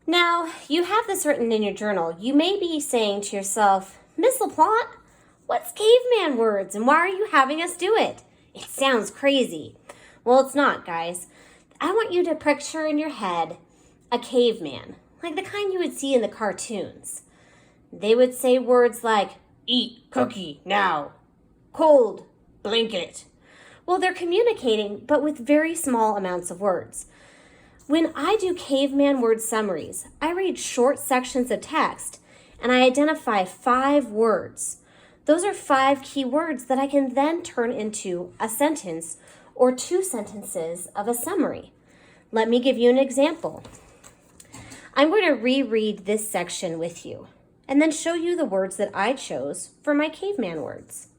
Now, you have this written in your journal. You may be saying to yourself, Miss LaPlante, what's caveman words and why are you having us do it? It sounds crazy. Well, it's not, guys. I want you to picture in your head a caveman, like the kind you would see in the cartoons. They would say words like, eat cookie now, cold blanket. Well, they're communicating, but with very small amounts of words. When I do caveman word summaries, I read short sections of text and I identify 5 words. Those are 5 key words that I can then turn into a sentence or 2 sentences of a summary. Let me give you an example. I'm going to reread this section with you and then show you the words that I chose for my caveman words.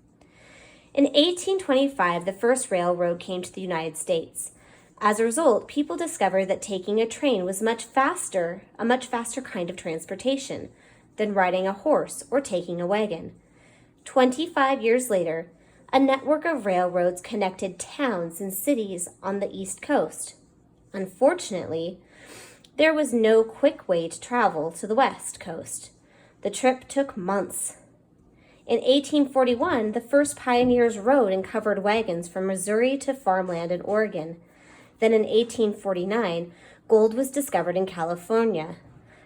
In 1825, the first railroad came to the United States. As a result, people discovered that taking a train was a much faster kind of transportation than riding a horse or taking a wagon. 25 years later, a network of railroads connected towns and cities on the East Coast. Unfortunately, there was no quick way to travel to the West Coast. The trip took months. In 1841, the first pioneers rode in covered wagons from Missouri to farmland in Oregon. Then in 1849, gold was discovered in California.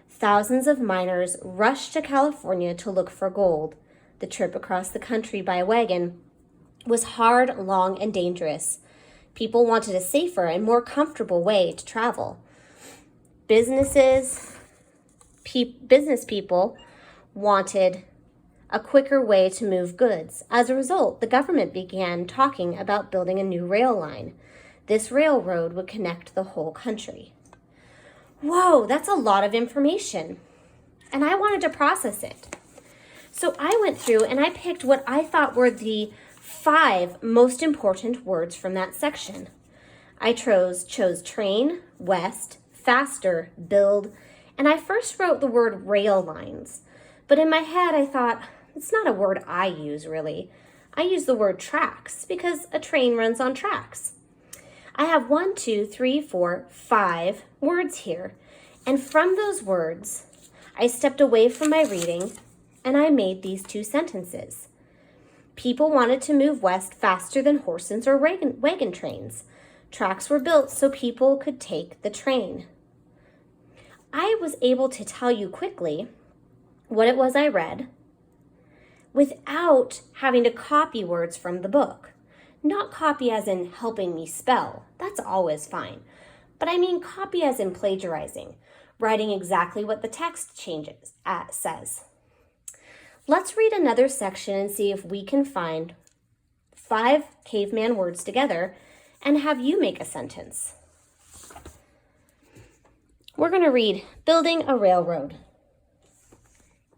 Thousands of miners rushed to California to look for gold. The trip across the country by wagon was hard, long, and dangerous. People wanted a safer and more comfortable way to travel. Business people wanted a quicker way to move goods. As a result, the government began talking about building a new rail line. This railroad would connect the whole country. Whoa, that's a lot of information. And I wanted to process it. So I went through and I picked what I thought were the 5 most important words from that section. I chose train, west, faster, build, and I first wrote the word rail lines. But in my head I thought, it's not a word I use really. I use the word tracks because a train runs on tracks. I have 1, 2, 3, 4, 5 words here. And from those words, I stepped away from my reading and I made these 2 sentences. People wanted to move west faster than horses or wagon trains. Tracks were built so people could take the train. I was able to tell you quickly what it was I read without having to copy words from the book. Not copy as in helping me spell, that's always fine. But I mean copy as in plagiarizing, writing exactly what the text says. Let's read another section and see if we can find 5 caveman words together and have you make a sentence. We're going to read Building a Railroad.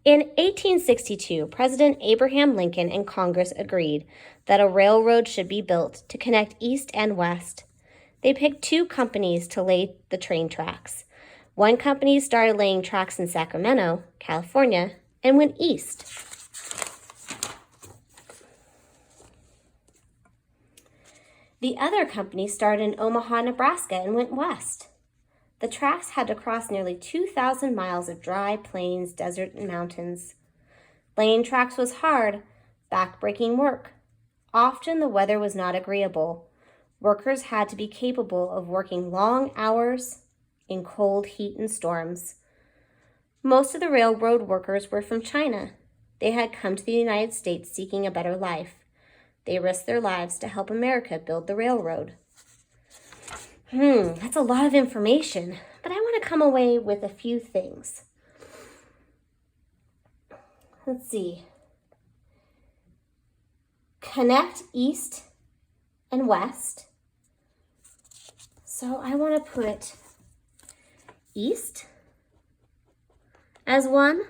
In 1862, President Abraham Lincoln and Congress agreed that a railroad should be built to connect East and West. They picked 2 companies to lay the train tracks. One company started laying tracks in Sacramento, California, and went east. The other company started in Omaha, Nebraska, and went west. The tracks had to cross nearly 2,000 miles of dry plains, desert, and mountains. Laying tracks was hard, back-breaking work. Often the weather was not agreeable. Workers had to be capable of working long hours in cold heat and storms. Most of the railroad workers were from China. They had come to the United States seeking a better life. They risked their lives to help America build the railroad. That's a lot of information, but I want to come away with a few things. Let's see. Connect east and west. So I want to put east as one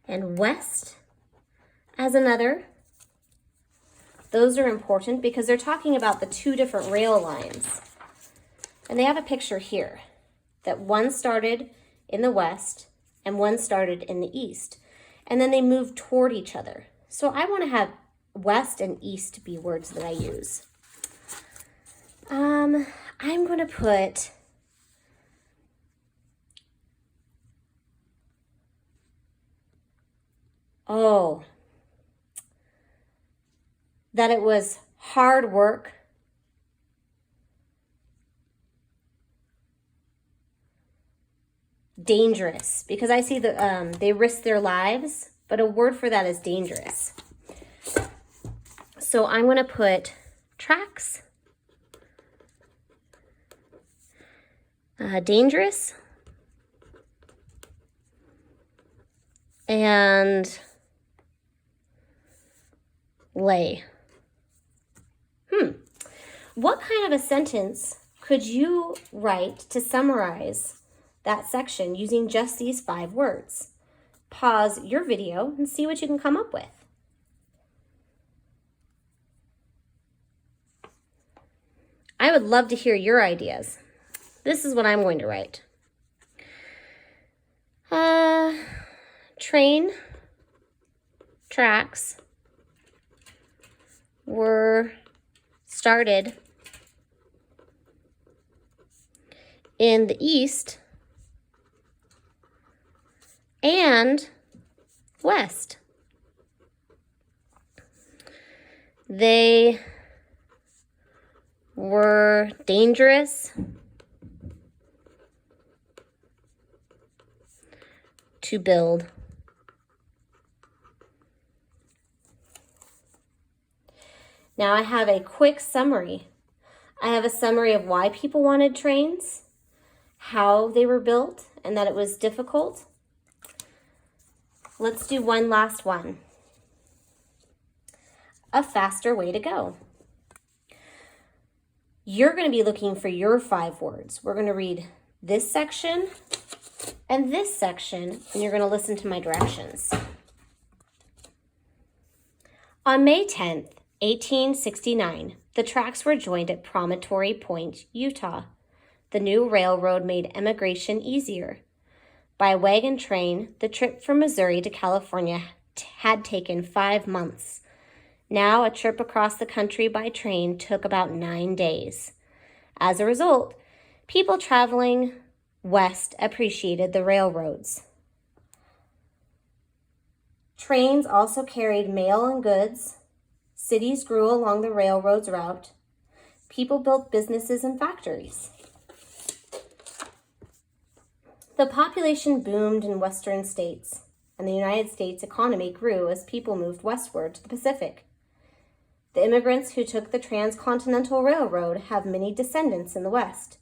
and west as another. Those are important because they're talking about the 2 different rail lines. And they have a picture here that one started in the west and one started in the east. And then they moved toward each other. So I want to have west and east be words that I use. I'm going to put Oh, that it was hard work, dangerous, because I see that they risk their lives, but a word for that is dangerous. So I'm going to put tracks, dangerous, and lay. What kind of a sentence could you write to summarize that section using just these 5 words? Pause your video and see what you can come up with. I would love to hear your ideas. This is what I'm going to write. Train tracks were started in the East and West. They were dangerous to build. Now I have a quick summary. I have a summary of why people wanted trains, how they were built, and that it was difficult. Let's do one last one. A faster way to go. You're going to be looking for your 5 words. We're going to read this section and this section, and you're going to listen to my directions. On May 10th, 1869, the tracks were joined at Promontory Point, Utah. The new railroad made emigration easier. By wagon train, the trip from Missouri to California had taken 5 months. Now, a trip across the country by train took about 9 days. As a result, people traveling west appreciated the railroads. Trains also carried mail and goods. Cities grew along the railroad's route. People built businesses and factories. The population boomed in western states, and the United States economy grew as people moved westward to the Pacific. The immigrants who took the Transcontinental Railroad have many descendants in the West.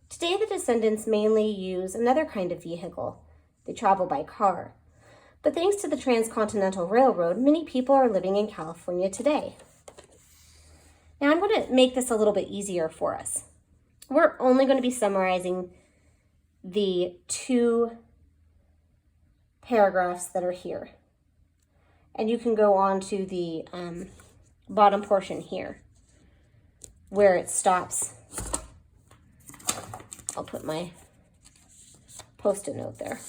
Today, the descendants mainly use another kind of vehicle. They travel by car. But thanks to the Transcontinental Railroad, many people are living in California today. Now, I'm going to make this a little bit easier for us. We're only going to be summarizing the 2 paragraphs that are here. And you can go on to the bottom portion here where it stops. I'll put my Post-it note there.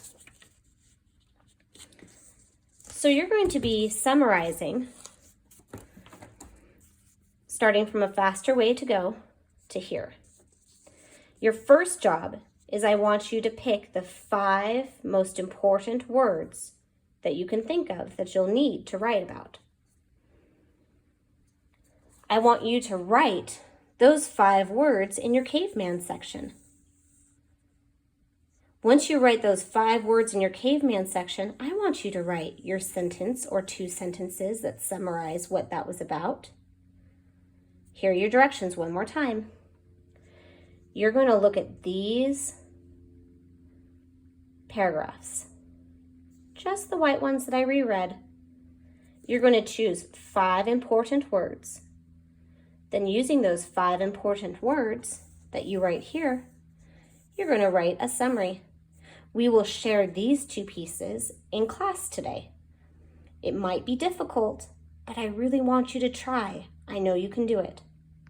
So you're going to be summarizing, starting from a faster way to go to here. Your first job is I want you to pick the 5 most important words that you can think of that you'll need to write about. I want you to write those 5 words in your caveman section. Once you write those 5 words in your caveman section, I want you to write your sentence or 2 sentences that summarize what that was about. Here are your directions one more time. You're going to look at these paragraphs, just the white ones that I reread. You're going to choose 5 important words. Then using those 5 important words that you write here, you're going to write a summary. We will share these 2 pieces in class today. It might be difficult, but I really want you to try. I know you can do it.